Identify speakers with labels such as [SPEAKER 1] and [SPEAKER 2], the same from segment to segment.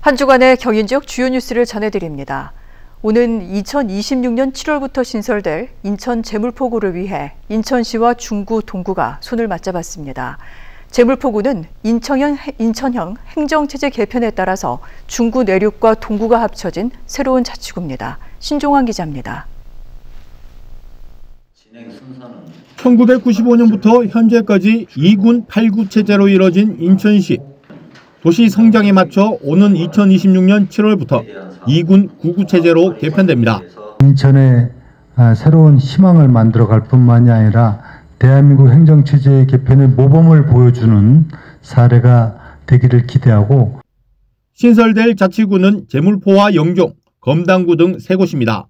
[SPEAKER 1] 한 주간의 경인 지역 주요 뉴스를 전해드립니다. 오는 2026년 7월부터 신설될 인천 제물포구를 위해 인천시와 중구, 동구가 손을 맞잡았습니다. 제물포구는 인천형 행정체제 개편에 따라서 중구 내륙과 동구가 합쳐진 새로운 자치구입니다. 신종환 기자입니다.
[SPEAKER 2] 1995년부터 현재까지 2군 8구 체제로 이뤄진 인천시. 도시 성장에 맞춰 오는 2026년 7월부터 2군 9구 체제로 개편됩니다.
[SPEAKER 3] 인천에 새로운 희망을 만들어갈 뿐만이 아니라 대한민국 행정체제의 개편의 모범을 보여주는 사례가 되기를 기대하고,
[SPEAKER 2] 신설될 자치구는 제물포와 영종, 검당구 등 3곳입니다.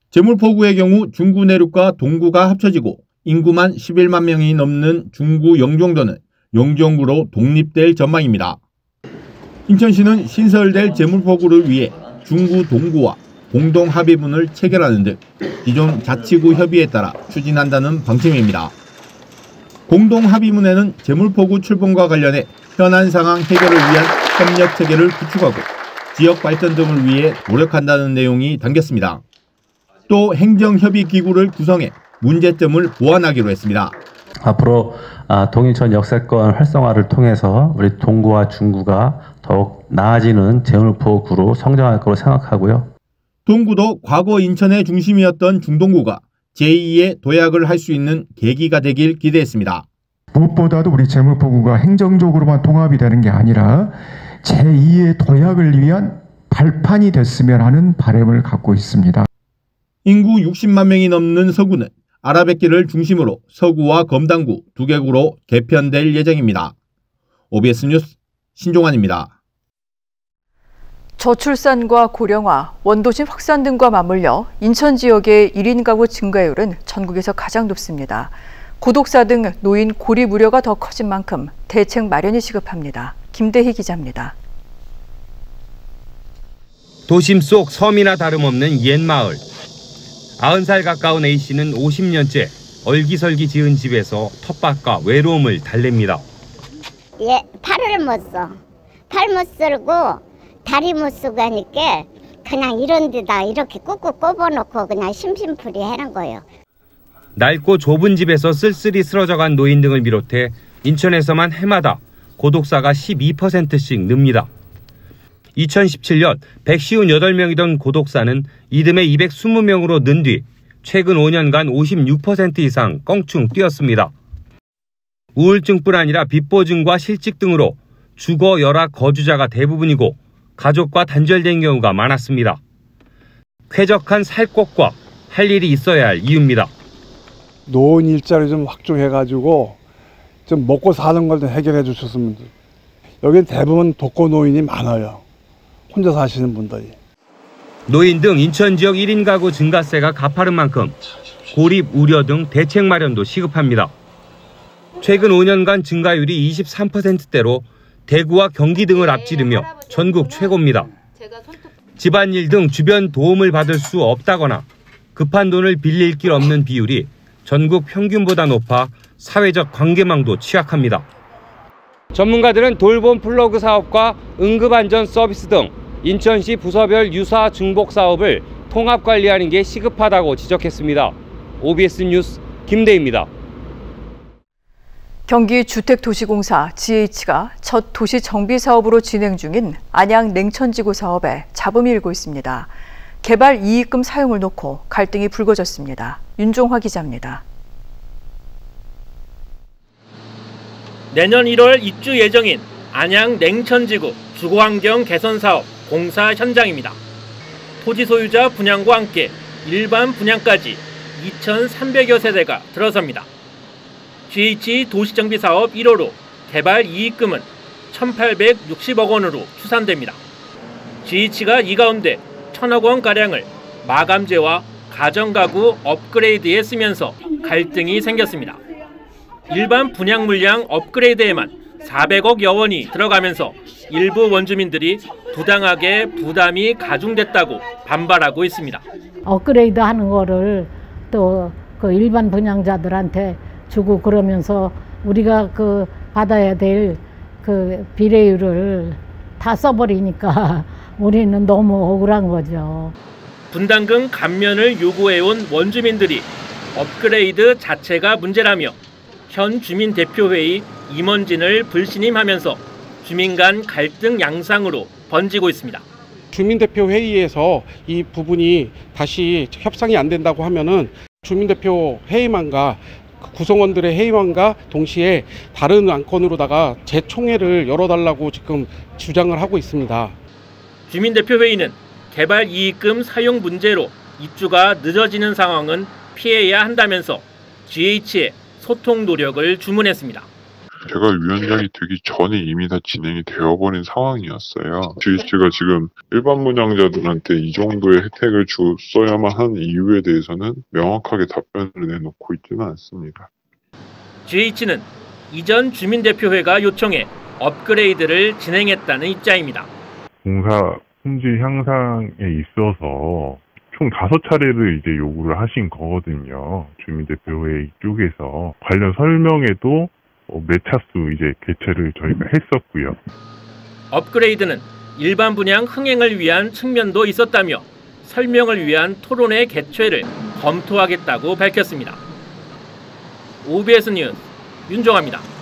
[SPEAKER 2] 제물포구의 경우 중구 내륙과 동구가 합쳐지고 인구만 11만 명이 넘는 중구 영종도는 영종구로 독립될 전망입니다. 인천시는 신설될 제물포구를 위해 중구 동구와 공동 합의문을 체결하는 등 기존 자치구 협의에 따라 추진한다는 방침입니다. 공동 합의문에는 제물포구 출범과 관련해 현안 상황 해결을 위한 협력 체계를 구축하고 지역 발전 등을 위해 노력한다는 내용이 담겼습니다. 또 행정협의기구를 구성해 문제점을 보완하기로 했습니다.
[SPEAKER 4] 앞으로 동인천 역세권 활성화를 통해서 우리 동구와 중구가 더욱 나아지는 제물포구로 성장할 거로 생각하고요.
[SPEAKER 2] 동구도 과거 인천의 중심이었던 중동구가 제2의 도약을 할 수 있는 계기가 되길 기대했습니다.
[SPEAKER 5] 무엇보다도 우리 제물포구가 행정적으로만 통합이 되는 게 아니라 제2의 도약을 위한 발판이 됐으면 하는 바람을 갖고 있습니다.
[SPEAKER 2] 인구 60만 명이 넘는 서구는 아라뱃길을 중심으로 서구와 검당구 2개구로 개편될 예정입니다. OBS 뉴스 신종환입니다.
[SPEAKER 1] 저출산과 고령화, 원도심 확산 등과 맞물려 인천 지역의 1인 가구 증가율은 전국에서 가장 높습니다. 고독사 등 노인 고립 우려가 더 커진 만큼 대책 마련이 시급합니다. 김대희 기자입니다.
[SPEAKER 6] 도심 속 섬이나 다름없는 옛마을. 90살 가까운 A씨는 50년째 얼기설기 지은 집에서 텃밭과 외로움을 달랩니다.
[SPEAKER 7] 팔을 못 써. 팔 못 쓸고 다리 못 쓰고 하니까 그냥 이런 데다 이렇게 꾹꾹 꼽아놓고 그냥 심심풀이 하는 거예요.
[SPEAKER 6] 낡고 좁은 집에서 쓸쓸히 쓰러져간 노인 등을 비롯해 인천에서만 해마다 고독사가 12%씩 늡니다. 2017년 158명이던 고독사는 이듬해 220명으로 는 뒤 최근 5년간 56% 이상 껑충 뛰었습니다. 우울증뿐 아니라 빚보증과 실직 등으로 주거 열악 거주자가 대부분이고 가족과 단절된 경우가 많았습니다. 쾌적한 살 곳과 할 일이 있어야 할 이유입니다.
[SPEAKER 8] 노인 일자리 좀 확충해가지고 좀 먹고 사는 걸 좀 해결해 주셨으면. 여기는 대부분 독거 노인이 많아요. 혼자 사시는 분들이.
[SPEAKER 6] 노인 등 인천 지역 1인 가구 증가세가 가파른 만큼 고립 우려 등 대책 마련도 시급합니다. 최근 5년간 증가율이 23%대로 대구와 경기 등을 앞지르며 전국 최고입니다. 집안일 등 주변 도움을 받을 수 없다거나 급한 돈을 빌릴 길 없는 비율이 전국 평균보다 높아 사회적 관계망도 취약합니다. 전문가들은 돌봄 플러그 사업과 응급안전 서비스 등 인천시 부서별 유사 중복 사업을 통합 관리하는 게 시급하다고 지적했습니다. OBS 뉴스 김대희입니다.
[SPEAKER 1] 경기주택도시공사 GH가 첫 도시 정비 사업으로 진행 중인 안양 냉천지구 사업에 잡음이 일고 있습니다. 개발 이익금 사용을 놓고 갈등이 불거졌습니다. 윤종화 기자입니다.
[SPEAKER 9] 내년 1월 입주 예정인 안양 냉천지구 주거환경 개선 사업 공사 현장입니다. 토지 소유자 분양과 함께 일반 분양까지 2,300여 세대가 들어섭니다. GH 도시정비 사업 1호로 개발 이익금은 1,860억 원으로 추산됩니다. GH가 이 가운데 1,000억 원가량을 마감재와 가정가구 업그레이드에 쓰면서 갈등이 생겼습니다. 일반 분양 물량 업그레이드에만 400억여 원이 들어가면서 일부 원주민들이 부당하게 부담이 가중됐다고 반발하고 있습니다.
[SPEAKER 10] 업그레이드 하는 거를 또 그 일반 분양자들한테 주고 그러면서 우리가 그 받아야 될 그 비례율을 다 써버리니까 우리는 너무 억울한 거죠.
[SPEAKER 9] 분담금 감면을 요구해온 원주민들이 업그레이드 자체가 문제라며 현 주민대표회의 임원진을 불신임하면서 주민 간 갈등 양상으로 번지고 있습니다.
[SPEAKER 11] 주민대표 회의에서 이 부분이 다시 협상이 안 된다고 하면은 주민대표 회의만과 구성원들의 회의만과 동시에 다른 안건으로다가 재총회를 열어달라고 지금 주장을 하고 있습니다.
[SPEAKER 9] 주민대표 회의는 개발 이익금 사용 문제로 입주가 늦어지는 상황은 피해야 한다면서 GH의 소통 노력을 주문했습니다.
[SPEAKER 12] 제가 위원장이 되기 전에 이미 다 진행이 되어버린 상황이었어요. GH가 지금 일반 분양자들한테 이 정도의 혜택을 줬어야만 하는 이유에 대해서는 명확하게 답변을 내놓고 있지는 않습니다.
[SPEAKER 9] GH는 이전 주민대표회가 요청해 업그레이드를 진행했다는 입장입니다.
[SPEAKER 13] 공사 품질 향상에 있어서 총 5차례를 이제 요구를 하신 거거든요. 주민대표회의 쪽에서 관련 설명에도 몇 차수 이제 개최를 저희가 했었고요.
[SPEAKER 9] 업그레이드는 일반 분양 흥행을 위한 측면도 있었다며 설명을 위한 토론회 개최를 검토하겠다고 밝혔습니다. OBS 뉴스 윤정아입니다.